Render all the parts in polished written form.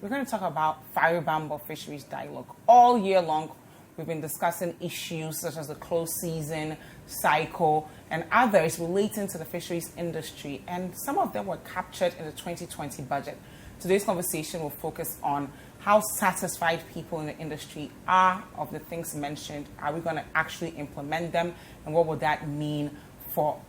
we're going to talk about Ban Bo Fisheries Dialogue. All year long, we've been discussing issues such as the close season, cycle, and others relating to the fisheries industry, and some of them were captured in the 2020 budget. Today's conversation will focus on how satisfied people in the industry are of the things mentioned. Are we going to actually implement them, and what would that mean for,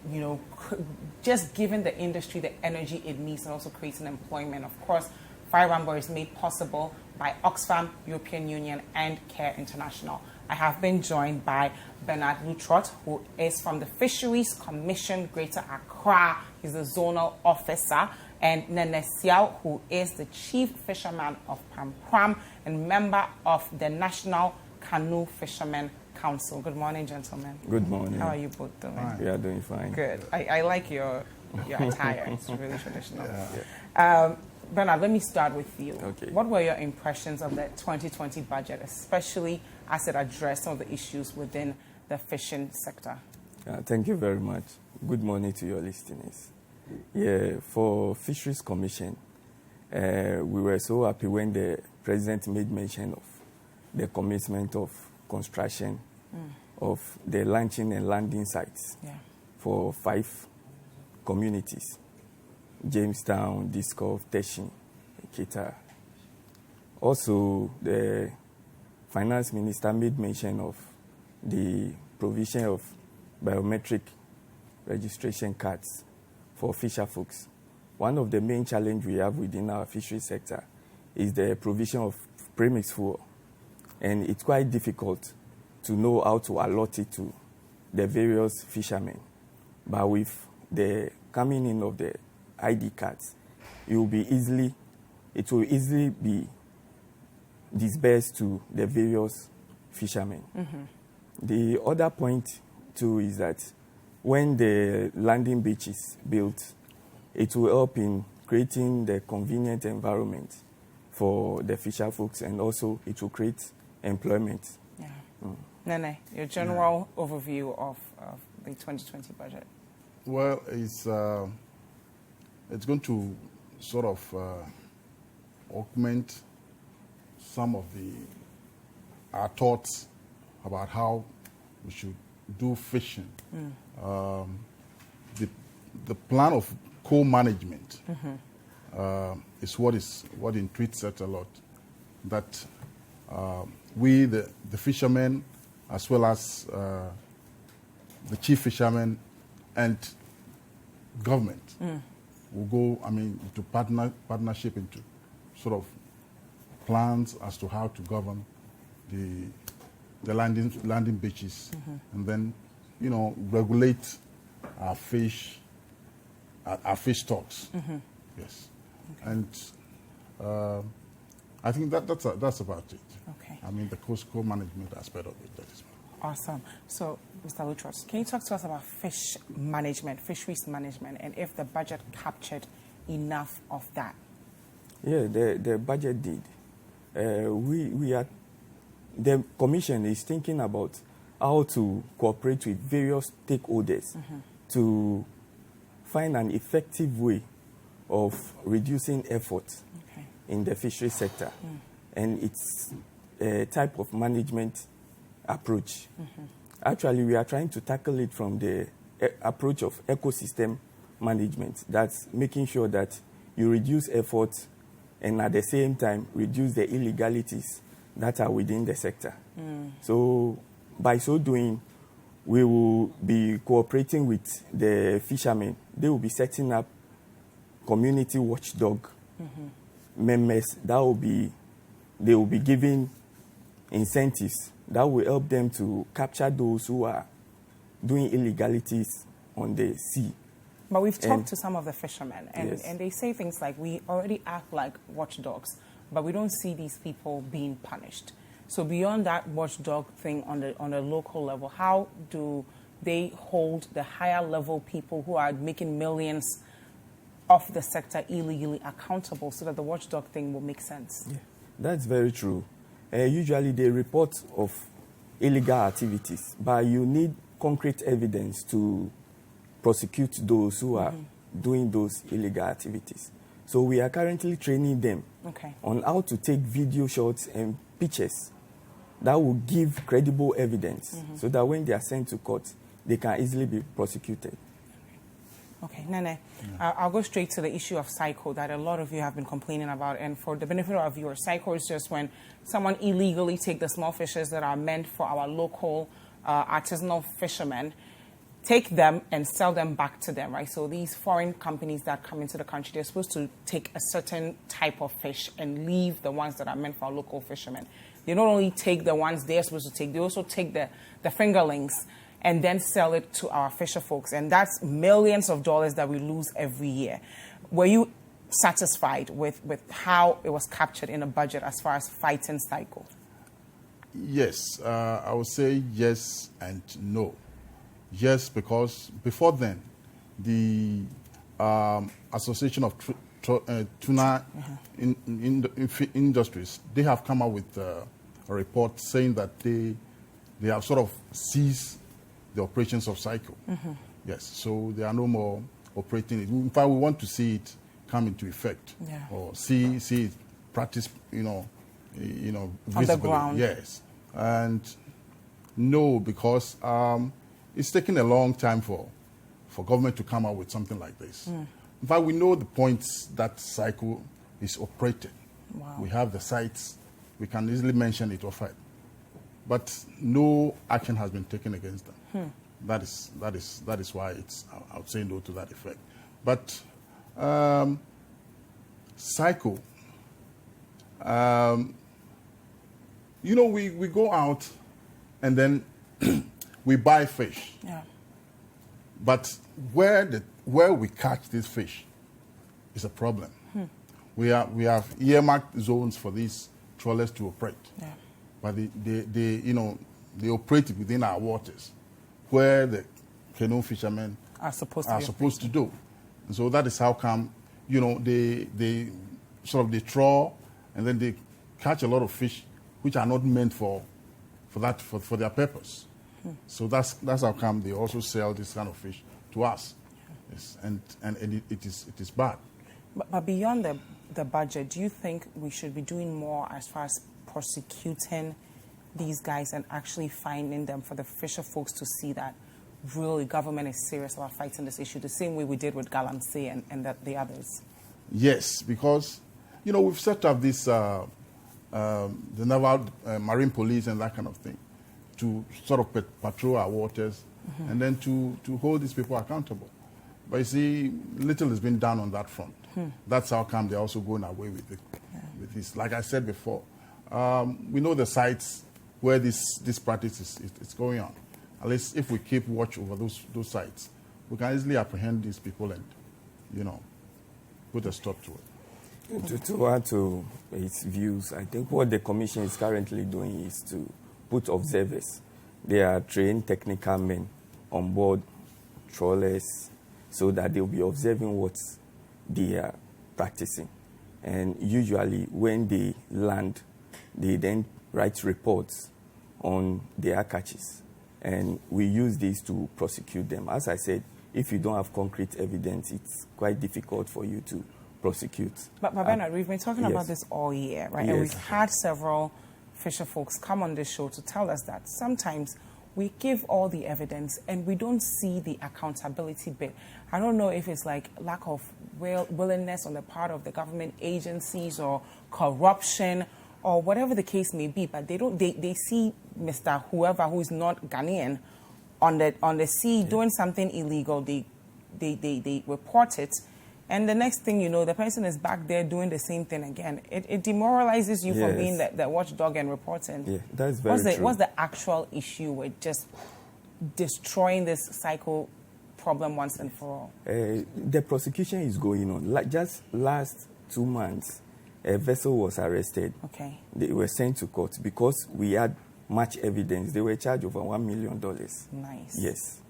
just giving the industry the energy it needs and also creating employment? Of course, Ban Bo is made possible by Oxfam, European Union, and CARE International. I have been joined by Bernard Luthrodt, who is from the Fisheries Commission, Greater Accra. He's the zonal officer. And Nene Siao, who is the chief fisherman of Pampram and member of the National Canoe Fishermen Council. Good morning, gentlemen. Good morning. How are you both doing? Fine. We are doing fine. Good. I like your attire. It's really traditional. Yeah. Bernard, let me start with you. Okay. What were your impressions of the 2020 budget, especially as it addressed some of the issues within the fishing sector? Thank you very much. Good morning to your listeners. Yeah, for Fisheries Commission, we were so happy when the President made mention of the commencement of construction of the launching and landing sites for 5 communities: Jamestown, Discoff, Teshin, Kita. Also, the Finance Minister made mention of the provision of biometric registration cards for fisherfolks. One of the main challenges we have within our fishery sector is the provision of premix fuel. And it's quite difficult to know how to allot it to the various fishermen. But with the coming in of the ID cards, it will easily be disbursed to the various fishermen. Mm-hmm. The other point too is that when the landing beach is built, it will help in creating the convenient environment for the fisher folks, and also it will create employment. Yeah. Nene, your general overview of the 2020 budget. Well, it's going to sort of augment some of our thoughts about how we should do fishing. The plan of co-management is what intrigues us a lot. That we, the fishermen, as well as the chief fishermen and government, will go, into partnership, into sort of plans as to how to govern the landing beaches, and then, regulate our fish stocks. Yes, okay. And I think that's about it. Okay. The co-management aspect of it. That is awesome. So, Mr. Luthrodt, can you talk to us about fish management, fisheries management, and if the budget captured enough of that? Yeah, the budget did. The Commission is thinking about how to cooperate with various stakeholders to find an effective way of reducing effort in the fishery sector. And it's a type of management approach. Actually, we are trying to tackle it from the approach of ecosystem management. That's making sure that you reduce effort and at the same time reduce the illegalities that are within the sector. So by so doing, we will be cooperating with the fishermen. They will be setting up community watchdog members they will be giving incentives that will help them to capture those who are doing illegalities on the sea. But we've talked to some of the fishermen, and they say things like, we already act like watchdogs, but we don't see these people being punished. So beyond that watchdog thing on a local level, how do they hold the higher level people who are making millions of the sector illegally accountable so that the watchdog thing will make sense? Yeah, that's very true. Usually they report of illegal activities, but you need concrete evidence to prosecute those who are doing those illegal activities. So we are currently training them Okay. on how to take video shots and pictures that will give credible evidence so that when they are sent to court, they can easily be prosecuted. Okay, Nene, I'll go straight to the issue of cycle that a lot of you have been complaining about. And for the benefit of our viewers, cycle is just when someone illegally takes the small fishes that are meant for our local artisanal fishermen, take them and sell them back to them, right? So these foreign companies that come into the country, they're supposed to take a certain type of fish and leave the ones that are meant for our local fishermen. They not only take the ones they're supposed to take, they also take the fingerlings and then sell it to our fisher folks. And that's millions of dollars that we lose every year. Were you satisfied with how it was captured in a budget as far as fighting cycle? Yes, I would say yes and no. Yes, because before then, the Association of Tuna Industries, they have come out with a report saying that they have sort of ceased the operations of cycle. Yes, so they are no more operating it. In fact, we want to see it come into effect, or see it practice, visibly. On the ground. Yes, and no, because it's taken a long time for government to come out with something like this. In fact, we know the points that cycle is operated. Wow. We have the sites. We can easily mention it offhand. But no action has been taken against them. That is why I would say no to that effect. But cycle, we go out and then we buy fish. Yeah. But where we catch this fish is a problem. We have earmarked zones for these trawlers to operate. Yeah. But they operate within our waters, where the canoe fishermen Are supposed to do. And so that is how come, they trawl and then they catch a lot of fish which are not meant for their purpose. So that's how come they also sell this kind of fish to us. Yes, and it is bad. But beyond the budget, do you think we should be doing more as far as prosecuting these guys and actually finding them for the fisher folks to see that really government is serious about fighting this issue, the same way we did with Galamsey and the others? Yes, because, we've set up this, the naval marine police and that kind of thing to sort of patrol our waters and then to hold these people accountable. But you see, little has been done on that front. That's how come they're also going away with it. Yeah. With this. Like I said before, we know the sites where this practice is going on. At least if we keep watch over those sites, we can easily apprehend these people and, put a stop to it. To add to its views, I think what the Commission is currently doing is to put observers. They are trained technical men on board trawlers so that they'll be observing what they are practicing. And usually when they land, they then write reports on their catches. And we use these to prosecute them. As I said, if you don't have concrete evidence, it's quite difficult for you to prosecute. But Bernard, we've been talking about this all year, right? Yes. And we've had several fisher folks come on this show to tell us that sometimes we give all the evidence and we don't see the accountability bit. I don't know if it's like lack of willingness on the part of the government agencies or corruption or whatever the case may be, but they see Mr. whoever who is not Ghanaian on the sea doing something illegal, they report it, and the next thing you know, the person is back there doing the same thing again. It demoralizes you from being the watchdog and reporting. Yeah, that's very true. What's the actual issue with just destroying this cycle problem once and for all? The prosecution is going on. Just last 2 months, a vessel was arrested. Okay. They were sent to court because we had much evidence. They were charged over $1 million. Nice. Yes.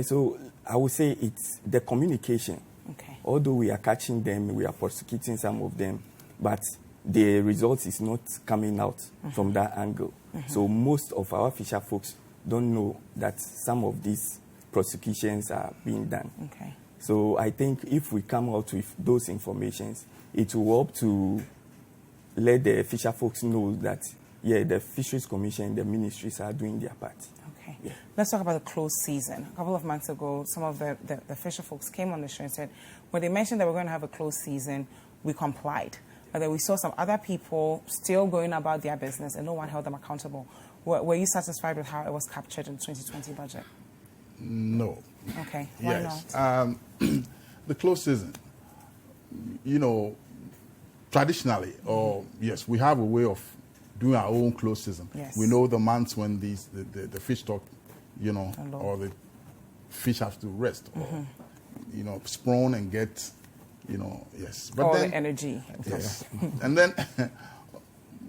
So I would say it's the communication. Okay. Although we are catching them, we are prosecuting some of them, but the result is not coming out from that angle. So most of our fisher folks don't know that some of these prosecutions are being done. Okay. So I think if we come out with those informations, it will help to let the fisher folks know that, the Fisheries Commission, the ministries are doing their part. Okay. Yeah. Let's talk about the close season. A couple of months ago, some of the fisher folks came on the show and said, when they mentioned that we're going to have a close season, we complied. But then we saw some other people still going about their business and no one held them accountable. Were you satisfied with how it was captured in the 2020 budget? No. Okay. Why not? The close season, traditionally, yes, we have a way of doing our own close season. Yes. We know the months when the fish stock, or the fish have to rest, or, spawn and get, yes. But all then, the energy. Yes. And then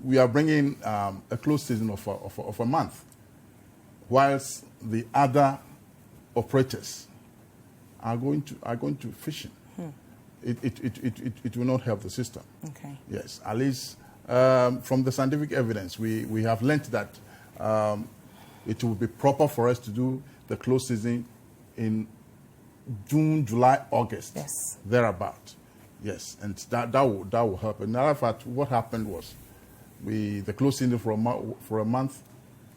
we are bringing a close season of a month, whilst the other operators are going to fishing. It will not help the system. Okay. Yes, at least from the scientific evidence, we have learnt that it will be proper for us to do the close season in June, July, August. Yes. Thereabout. Yes, and that will help. Another fact, what happened was the close season for a month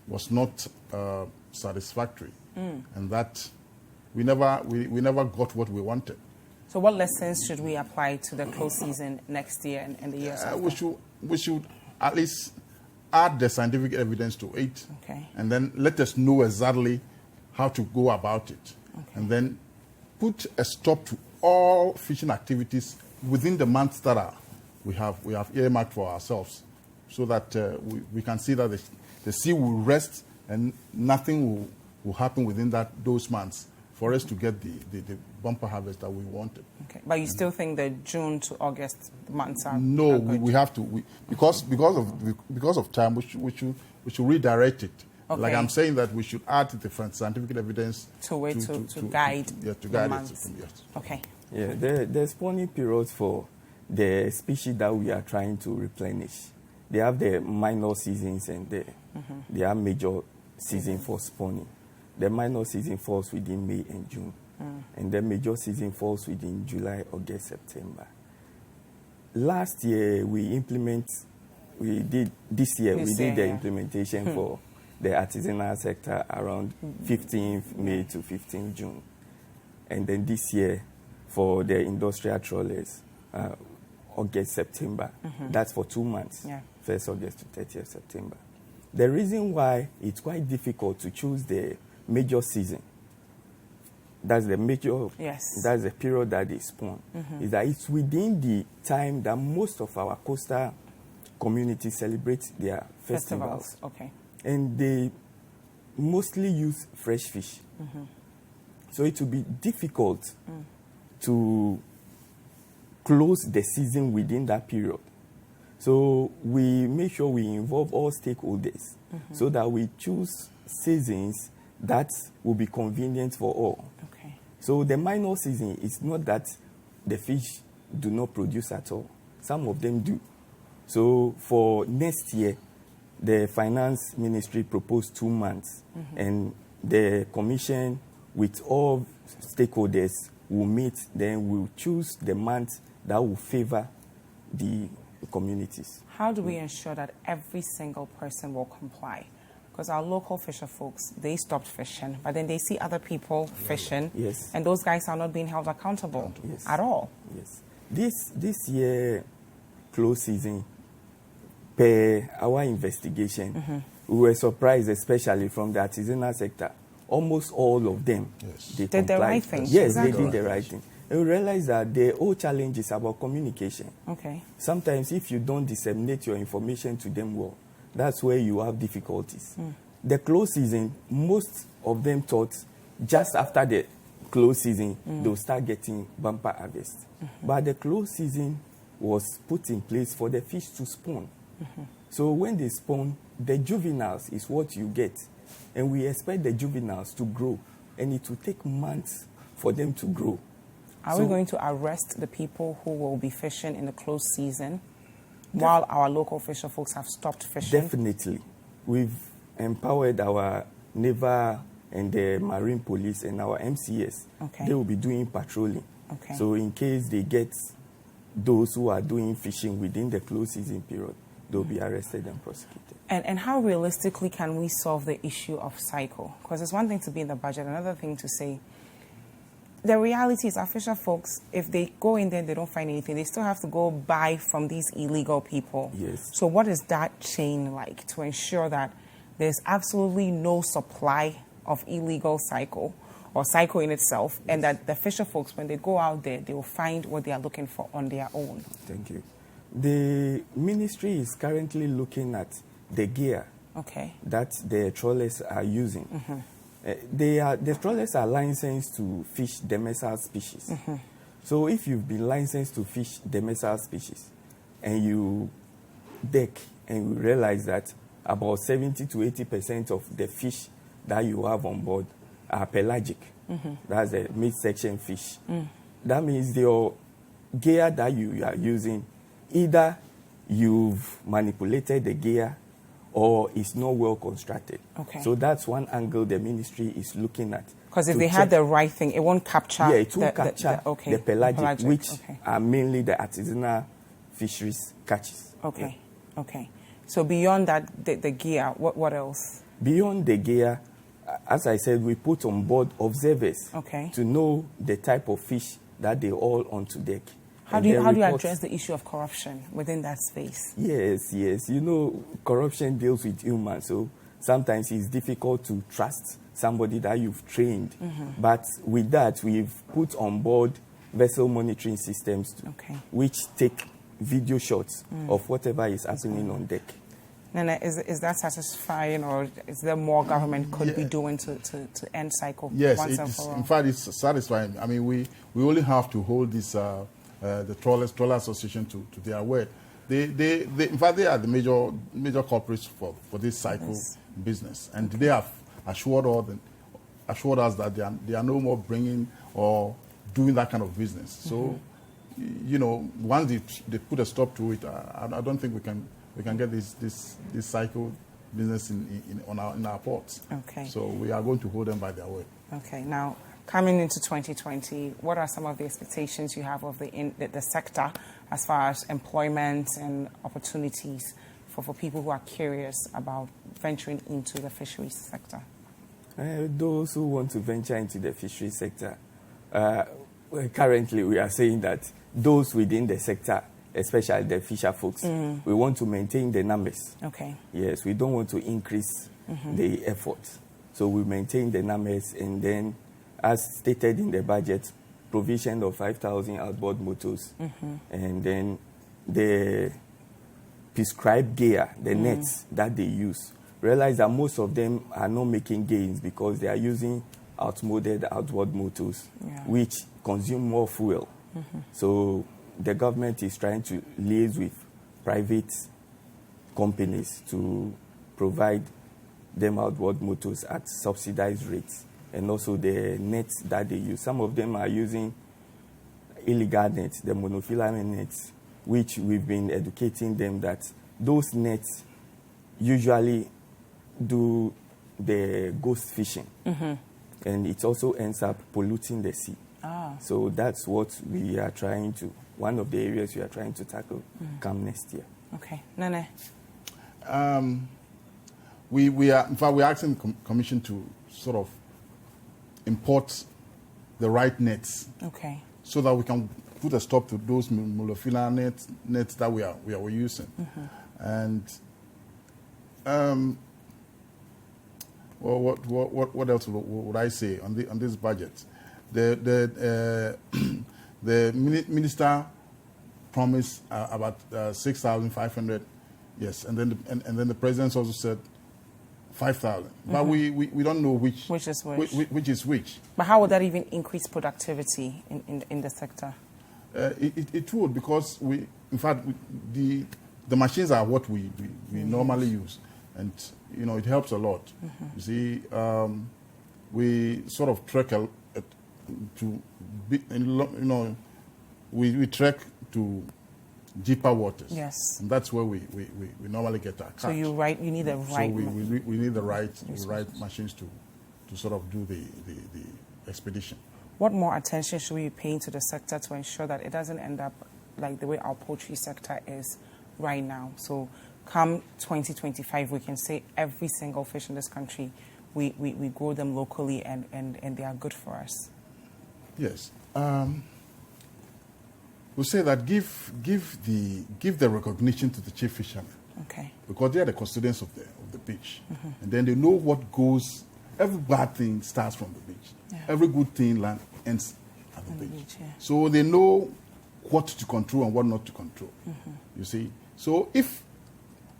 was not satisfactory, and that we never got what we wanted. So what lessons should we apply to the close season next year and the years after? We should at least add the scientific evidence to it, okay, and then let us know exactly how to go about it, okay, and then put a stop to all fishing activities within the months that we have earmarked for ourselves, so that we can see that the sea will rest and nothing will happen within those months for us to get the bumper harvest that we wanted. Okay, but you still think the June to August months are no? good? We have to because of time. We should redirect it. Okay. Like I'm saying that we should add different scientific evidence to guide to the guide months. it. Yes. Okay. Yeah, the spawning periods for the species that we are trying to replenish, they have the minor seasons and they have major season for spawning. The minor season falls within May and June, and the major season falls within July, August, September. Last year we did the implementation for the artisanal sector around 15th May to 15th June, and then this year for the industrial trawlers, August, September. That's for 2 months, 1st August to 30th September. The reason why it's quite difficult to choose the major season, that's the major, that's the period that they spawn, is that it's within the time that most of our coastal communities celebrate their festivals. Okay. And they mostly use fresh fish. So it will be difficult to close the season within that period. So we make sure we involve all stakeholders so that we choose seasons that will be convenient for all. Okay. So the minor season is not that the fish do not produce at all. Some of them do. So for next year, the Finance Ministry proposed 2 months, and the Commission with all stakeholders will meet, then we'll choose the month that will favor the communities. How do we ensure that every single person will comply? Because our local fisher folks, they stopped fishing, but then they see other people fishing, and those guys are not being held accountable at all. Yes. This year, close season, per our investigation, we were surprised, especially from the artisanal sector. Almost all of them, they did the right thing. Yes, they did the right thing. And we realized that the whole challenge is about communication. Okay. Sometimes if you don't disseminate your information to them well, that's where you have difficulties. The close season, most of them thought just after the close season, they'll start getting bumper harvest. But the close season was put in place for the fish to spawn. So when they spawn, the juveniles is what you get. And we expect the juveniles to grow. And it will take months for them to grow. Are we going to arrest the people who will be fishing in the close season while our local fisher folks have stopped fishing? Definitely. We've empowered our naval and the marine police and our MCS, they will be doing patrolling. So in case they get those who are doing fishing within the close season period, they'll be arrested and prosecuted. And how realistically can we solve the issue of cycle? Because it's one thing to be in the budget, another thing to say, the reality is our fisher folks, if they go in there and they don't find anything, they still have to go buy from these illegal people. Yes. So what is that chain like to ensure that there's absolutely no supply of illegal cycle or cycle in itself, and that the fisher folks, when they go out there, they will find what they are looking for on their own? Thank you. The ministry is currently looking at the gear that the trawlers are using. The trawlers are licensed to fish demersal species. So if you've been licensed to fish demersal species and you deck and you realize that about 70 to 80% of the fish that you have on board are pelagic, that's the midsection fish, that means your gear that you are using, either you've manipulated the gear or it's not well constructed. So that's one angle the ministry is looking at. Because if they had the right thing, it won't capture... Yeah, it won't capture the pelagic, which are mainly the artisanal fisheries catches. Okay. So beyond that, the gear, what else? Beyond the gear, as I said, we put on board observers to know the type of fish that they all onto deck. How do you address the issue of corruption within that space? Yes. You know, corruption deals with humans, so sometimes it's difficult to trust somebody that you've trained. But with that, we've put on board vessel monitoring systems which take video shots of whatever is happening on deck. Nana, is that satisfying, or is there more government could be doing to end cycle once and for all? In fact, it's satisfying. I mean, we only have to hold this... the Trawler Association to their word. In fact, they are the major culprits for this cycle business, and they have assured us that they are no more bringing or doing that kind of business. So, you know, once they put a stop to it, I don't think we can get this cycle business in our ports. So we are going to hold them by their word. Now, coming into 2020, what are some of the expectations you have of the sector as far as employment and opportunities for people who are curious about venturing into the fisheries sector? Those who want to venture into the fisheries sector, currently we are saying that those within the sector, especially the fisher folks, we want to maintain the numbers. Yes, we don't want to increase the effort. So we maintain the numbers, and then, as stated in the budget, provision of 5,000 outboard motors, and then the prescribed gear, the nets that they use. Realize that most of them are not making gains because they are using outmoded outboard motors, which consume more fuel. So the government is trying to liaise with private companies to provide them outboard motors at subsidized rates. And also the nets that they use. Some of them are using illegal nets, the monofilament nets, which we've been educating them that those nets usually do the ghost fishing. And it also ends up polluting the sea. So that's what we are trying to, one of the areas we are trying to tackle come next year. Nene? We are, in fact, we're asking the Commission to sort of import the right nets, so that we can put a stop to those monofilament nets that we are using. And well, what else would I say on this budget? The minister promised about 6,500, yes, and then the president also said 5,000. But we don't know which is which. But how would that even increase productivity in the sector? It would, because in fact, the machines are what we normally use, and you know, it helps a lot. You see, we sort of trek we trek to deeper waters. Yes. And that's where we normally get our catch. So you need the right. So we need the right machines to sort of do the expedition. What more attention should we be paying to the sector to ensure that it doesn't end up like the way our poultry sector is right now? So come 2025, we can say every single fish in this country, we grow them locally and they are good for us. Yes. We'll say that give the recognition to the chief fishermen. Okay. Because they are the custodians of the beach. And then they know what goes, every bad thing starts from the beach. Yeah. Every good thing ends at the beach. Yeah. So they know what to control and what not to control. You see? So if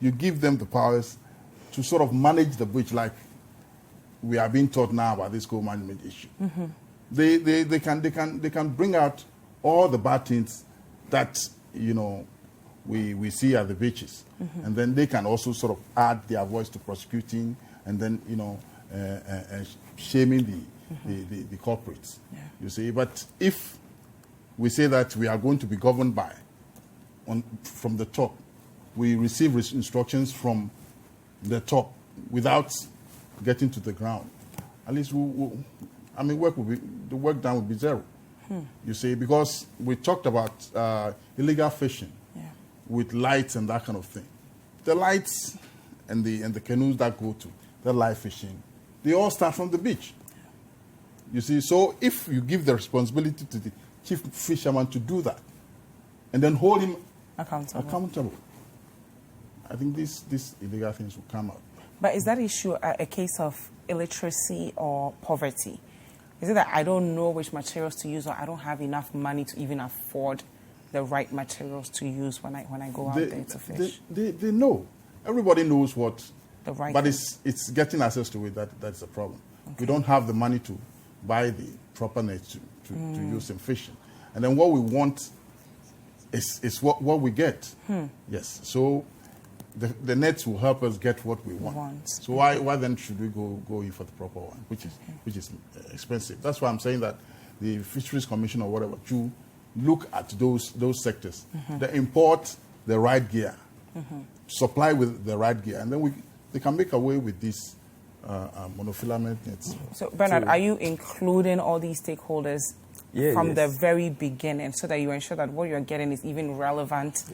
you give them the powers to sort of manage the beach like we are being taught now about this co-management issue, they can bring out all the bad things that, you know, we see at the beaches. And then they can also sort of add their voice to prosecuting and then, you know, shaming the culprits. Yeah. You see, but if we say that we are going to be governed from the top, we receive instructions from the top without getting to the ground, at least the work done will be zero. You see, because we talked about illegal fishing with lights and that kind of thing. The lights and the canoes that go to the live fishing, they all start from the beach. You see, so if you give the responsibility to the chief fisherman to do that, and then hold him accountable, I think these illegal things will come out. But is that issue a case of illiteracy or poverty? Is it that I don't know which materials to use, or I don't have enough money to even afford the right materials to use when I go out there to fish? They know. Everybody knows what the right but it's getting access to it that's the problem. Okay. We don't have the money to buy the proper nets to use in fishing. And then what we want is what we get. Yes. So the nets will help us get what we want. So why then should we go in for the proper one, which is expensive? That's why I'm saying that the Fisheries Commission or whatever to look at those sectors. They import the right gear, supply with the right gear, and then they can make away with these monofilament nets. So Bernard, are you including all these stakeholders from the very beginning so that you ensure that what you're getting is even relevant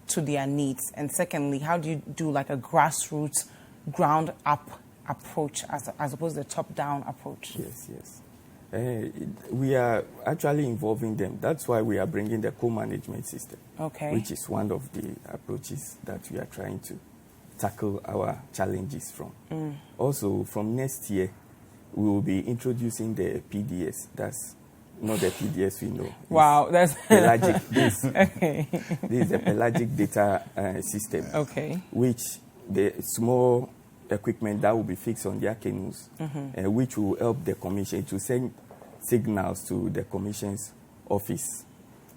to their needs? And secondly, how do you do like a grassroots, ground-up approach as opposed to the top-down approach? Yes. We are actually involving them. That's why we are bringing the co-management system, which is one of the approaches that we are trying to tackle our challenges from. Also, from next year, we will be introducing the PDS. That's not the PDS we know. Wow, that's pelagic. This is a pelagic data system, which the small equipment that will be fixed on their canoes, which will help the commission to send signals to the commission's office,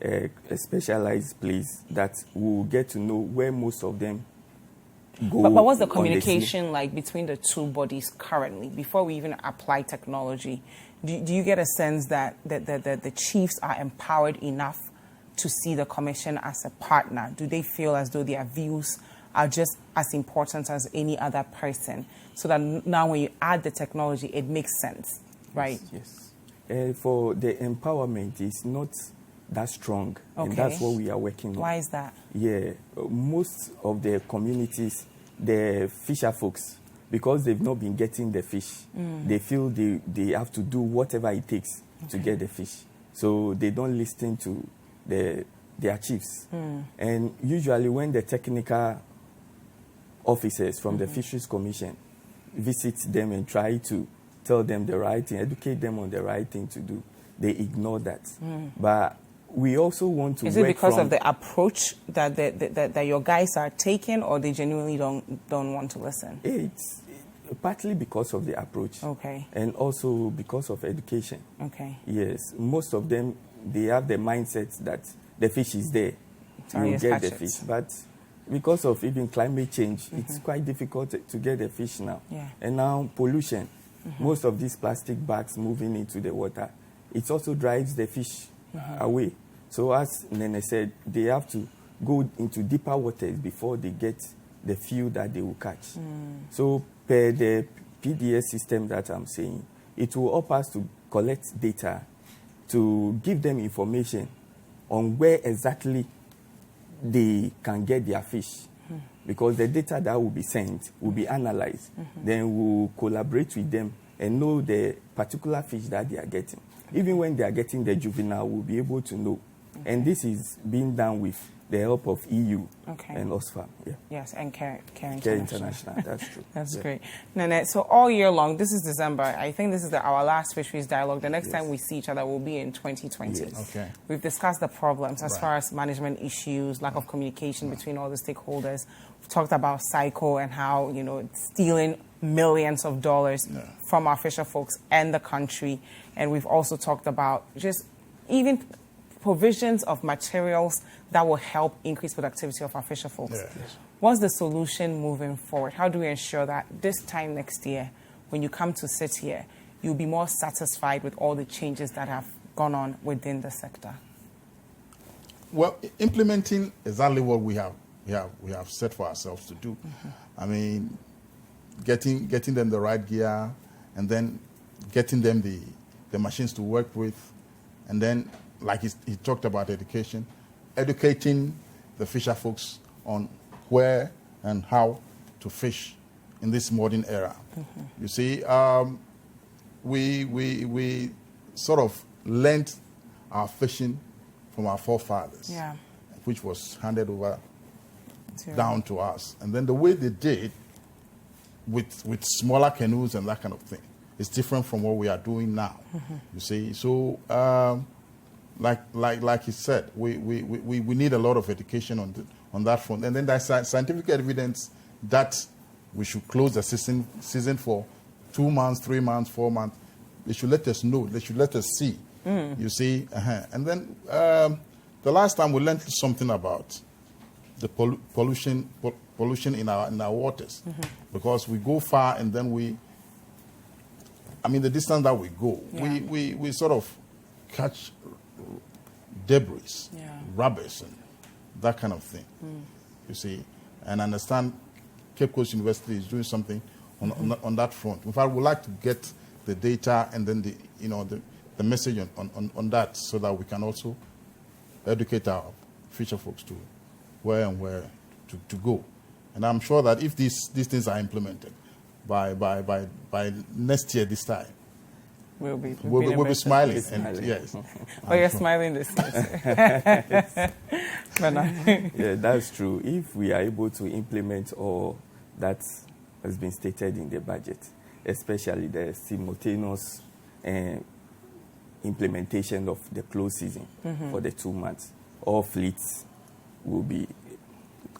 a specialized place that will get to know where most of them go. But what's the communication like between the two bodies currently before we even apply technology? Do you get a sense that the chiefs are empowered enough to see the commission as a partner? Do they feel as though their views are just as important as any other person, so that now when you add the technology, it makes sense, right? Yes. For the empowerment, it's not that strong, and that's what we are working on. Why is that? Yeah, most of the communities, the fisherfolks, because they've not been getting the fish, they feel they have to do whatever it takes to get the fish. So they don't listen to their chiefs. And usually when the technical officers from the Fisheries Commission visit them and try to tell them the right thing, educate them on the right thing to do, they ignore that. But we also want to Is it because of the approach that your guys are taking, or they genuinely don't want to listen? It's partly because of the approach. And also because of education. Yes. Most of them, they have the mindset that the fish is there. You get the fish. But because of even climate change, it's quite difficult to get the fish now. And now pollution. Most of these plastic bags moving into the water, it also drives the fish away. So as Nene said, they have to go into deeper waters before they get the few that they will catch. So per the PDS system that I'm saying, it will help us to collect data, to give them information on where exactly they can get their fish. Because the data that will be sent will be analyzed. Then we'll collaborate with them and know the particular fish that they are getting. Even when they are getting the juvenile, we'll be able to know. And this is being done with the help of EU and Oxfam. Yeah. Yes, and Care International. That's true. That's great. Nene, so all year long, this is December. I think this is our last fisheries dialogue. The next time we see each other will be in 2020. Yes. Okay. We've discussed the problems as far as management issues, lack of communication between all the stakeholders. We've talked about cycle and how, it's stealing millions of dollars from our fisher folks and the country. And we've also talked about just even provisions of materials that will help increase productivity of our fisher folks. Yes. What's the solution moving forward? How do we ensure that this time next year, when you come to sit here, you'll be more satisfied with all the changes that have gone on within the sector? Well, implementing exactly what we have set for ourselves to do. I mean, getting them the right gear, and then getting them the machines to work with, and then, like he talked about educating the fisher folks on where and how to fish in this modern era. You see, we sort of learned our fishing from our forefathers, which was handed over down to us. And then the way they did with smaller canoes and that kind of thing is different from what we are doing now. You see, so like he said, we need a lot of education on that front. And then there's scientific evidence that we should close the season for 2 months, 3 months, 4 months. They should let us know. They should let us see. You see, and then the last time we learned something about the pollution in our waters, because we go far and then the distance that we go, we sort of catch debris, rubbish, and that kind of thing. You see, and I understand Cape Coast University is doing something on that front. In fact, we'd like to get the data and then the message on that, so that we can also educate our fisher folks to where to go. And I'm sure that if these things are implemented by next year this time, we'll be smiling. And, yes. Oh, you're smiling this year. Yeah, that's true. If we are able to implement all that has been stated in the budget, especially the simultaneous implementation of the closed season for the 2 months, all fleets will be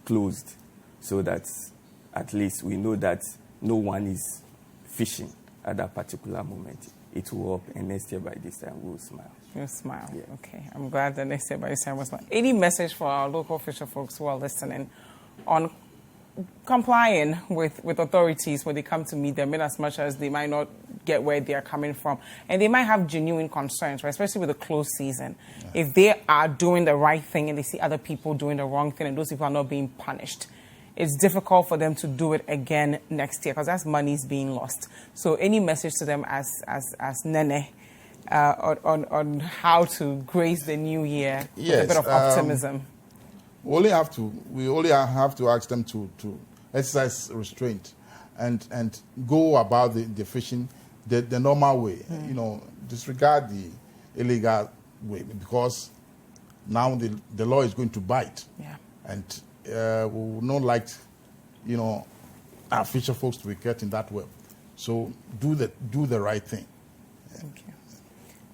closed, so that at least we know that no one is fishing at that particular moment. It will help, and next year by this time we'll smile. You'll smile. Yeah. Okay. I'm glad that next year by this time we'll smile. Any message for our local fisher folks who are listening on complying with authorities when they come to meet them, in as much as they might not get where they are coming from, and they might have genuine concerns, right? Especially with the closed season. If they are doing the right thing and they see other people doing the wrong thing and those people are not being punished, it's difficult for them to do it again next year, because that's money's being lost. So any message to them as Nene on how to grace the new year with a bit of optimism? We only have to ask them to exercise restraint and go about the fishing the normal way. Disregard the illegal way, because now the law is going to bite. And we would not like our fisher folks to be getting that way. So do the right thing. Thank you.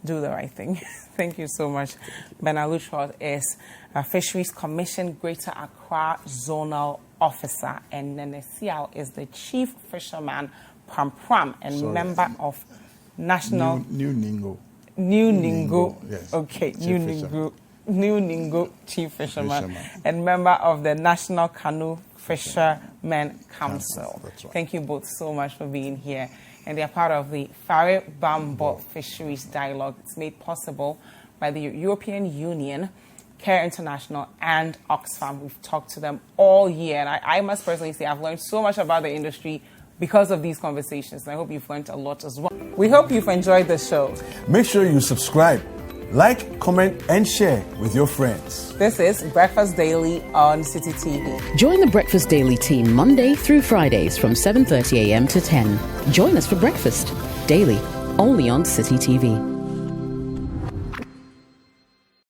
Do the right thing. Thank you so much. Luthrodt is a Fisheries Commission Greater Accra Zonal Officer, and Nene Siao is the Chief Fisherman Pram and member of National New Ningo. Yes. Okay, New Ningo Chief Fisherman and member of the National Canoe Fishermen Council. That's right. Thank you both so much for being here. And they are part of the Ban Bo Fisheries Dialogue. It's made possible by the European Union, Care International, and Oxfam. We've talked to them all year. And I must personally say I've learned so much about the industry because of these conversations. I hope you've learned a lot as well. We hope you've enjoyed the show. Make sure you subscribe, like, comment, and share with your friends. This is Breakfast Daily on Citi TV. Join the Breakfast Daily team Monday through Fridays from 7:30 a.m. to 10. Join us for breakfast daily, only on Citi TV.